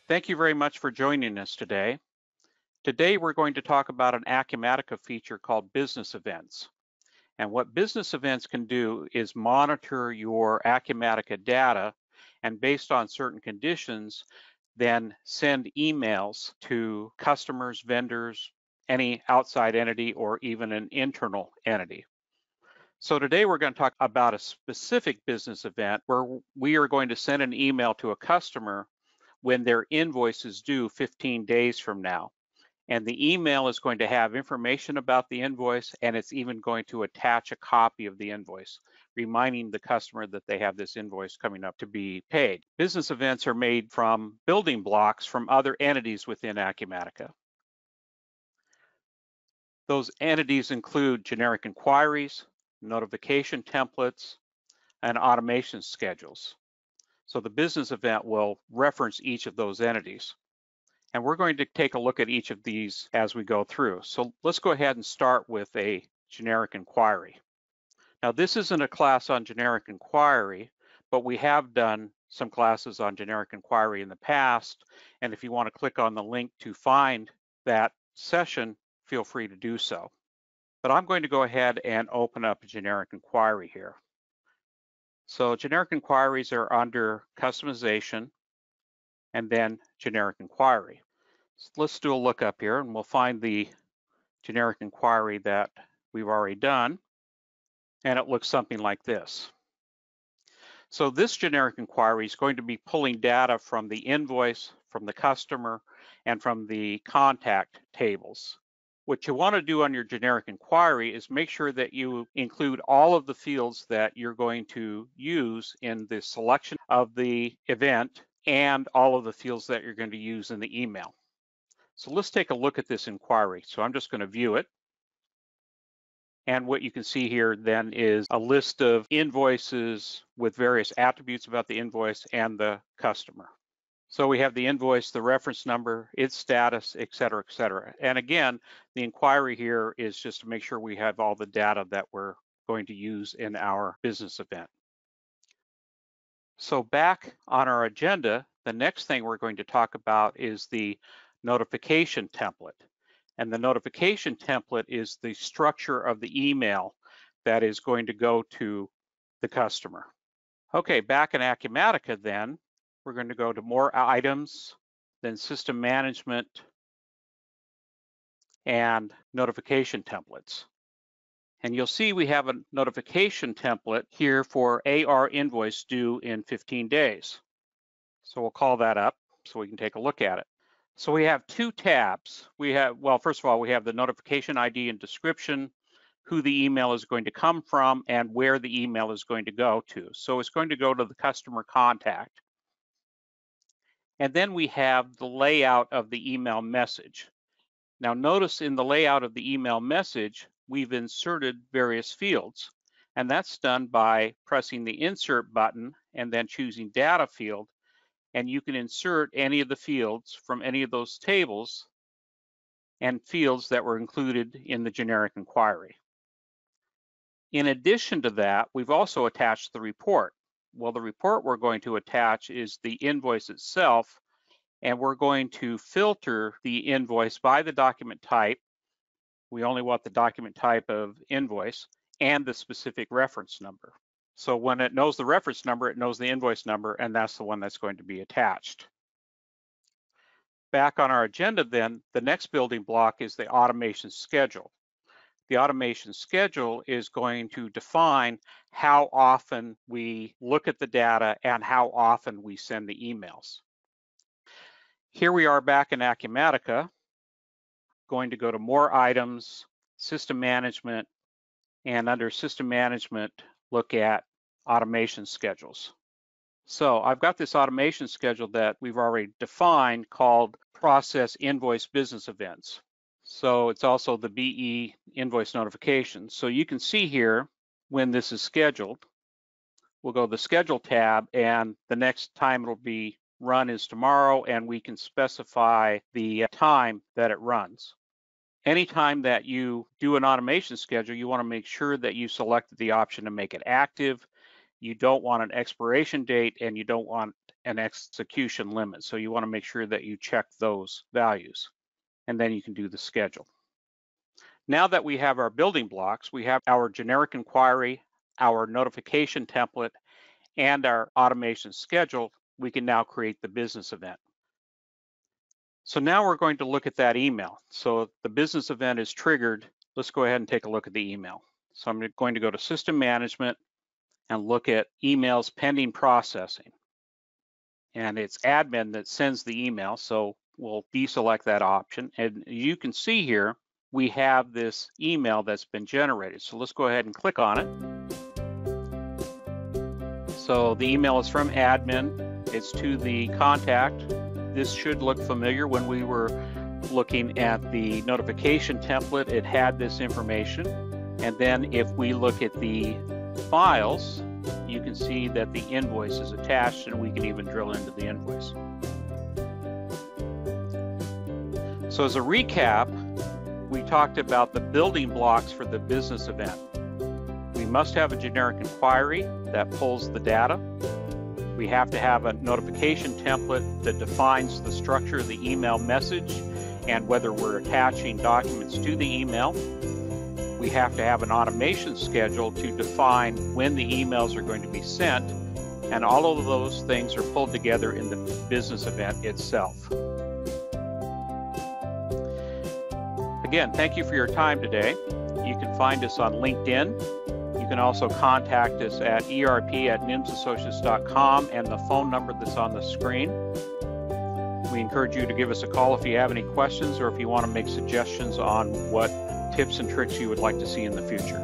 Thank you very much for joining us today. Today we're going to talk about an Acumatica feature called business events. And what business events can do is monitor your Acumatica data and based on certain conditions, then send emails to customers, vendors, any outside entity, or even an internal entity. So today we're going to talk about a specific business event where we are going to send an email to a customer when their invoice is due 15 days from now. And the email is going to have information about the invoice, and it's even going to attach a copy of the invoice, reminding the customer that they have this invoice coming up to be paid. Business events are made from building blocks from other entities within Acumatica. Those entities include generic inquiries, notification templates, and automation schedules. So the business event will reference each of those entities. And we're going to take a look at each of these as we go through. So let's go ahead and start with a generic inquiry. Now, this isn't a class on generic inquiry, but we have done some classes on generic inquiry in the past. And if you want to click on the link to find that session, feel free to do so. But I'm going to go ahead and open up a generic inquiry here. So generic inquiries are under customization and then generic inquiry. So let's do a lookup here and we'll find the generic inquiry that we've already done. And it looks something like this. So this generic inquiry is going to be pulling data from the invoice, from the customer, and from the contact tables. What you want to do on your generic inquiry is make sure that you include all of the fields that you're going to use in the selection of the event and all of the fields that you're going to use in the email. So let's take a look at this inquiry. So I'm just going to view it. And what you can see here then is a list of invoices with various attributes about the invoice and the customer. So we have the invoice, the reference number, its status, et cetera, et cetera. And again, the inquiry here is just to make sure we have all the data that we're going to use in our business event. So back on our agenda, the next thing we're going to talk about is the notification template. And the notification template is the structure of the email that is going to go to the customer. Okay, back in Acumatica then, we're going to go to more items, then system management, and notification templates. And you'll see we have a notification template here for AR invoice due in 15 days. So we'll call that up so we can take a look at it. So we have two tabs. We have, well, first of all, we have the notification ID and description, who the email is going to come from, and where the email is going to go to. So it's going to go to the customer contact. And then we have the layout of the email message. Now notice in the layout of the email message, we've inserted various fields. And that's done by pressing the insert button and then choosing data field. And you can insert any of the fields from any of those tables and fields that were included in the generic inquiry. In addition to that, we've also attached the report. Well, the report we're going to attach is the invoice itself, and we're going to filter the invoice by the document type. We only want the document type of invoice and the specific reference number. So when it knows the reference number, it knows the invoice number, and that's the one that's going to be attached. Back on our agenda then, the next building block is the automation schedule. The automation schedule is going to define how often we look at the data and how often we send the emails. Here we are back in Acumatica, going to go to more items, system management, and under system management, look at automation schedules. So I've got this automation schedule that we've already defined called process invoice business events. So it's also the BE invoice notification. So you can see here when this is scheduled, we'll go to the schedule tab, and the next time it'll be run is tomorrow, and we can specify the time that it runs. Anytime that you do an automation schedule, you want to make sure that you selected the option to make it active. You don't want an expiration date, and you don't want an execution limit. So you want to make sure that you check those values, and then you can do the schedule. Now that we have our building blocks, we have our generic inquiry, our notification template, and our automation schedule, we can now create the business event. So now we're going to look at that email. So the business event is triggered. Let's go ahead and take a look at the email. So I'm going to go to System Management and look at emails pending processing. And it's admin that sends the email, so we'll deselect that option. And you can see here, we have this email that's been generated. So let's go ahead and click on it. So the email is from admin. It's to the contact. This should look familiar. When we were looking at the notification template, it had this information. And then if we look at the files, you can see that the invoice is attached, and we can even drill into the invoice. So as a recap, we talked about the building blocks for the business event. We must have a generic inquiry that pulls the data. We have to have a notification template that defines the structure of the email message and whether we're attaching documents to the email. We have to have an automation schedule to define when the emails are going to be sent, and all of those things are pulled together in the business event itself. Again, thank you for your time today. You can find us on LinkedIn. You can also contact us at erp@nimsassociates.com and the phone number that's on the screen. We encourage you to give us a call if you have any questions or if you want to make suggestions on what tips and tricks you would like to see in the future.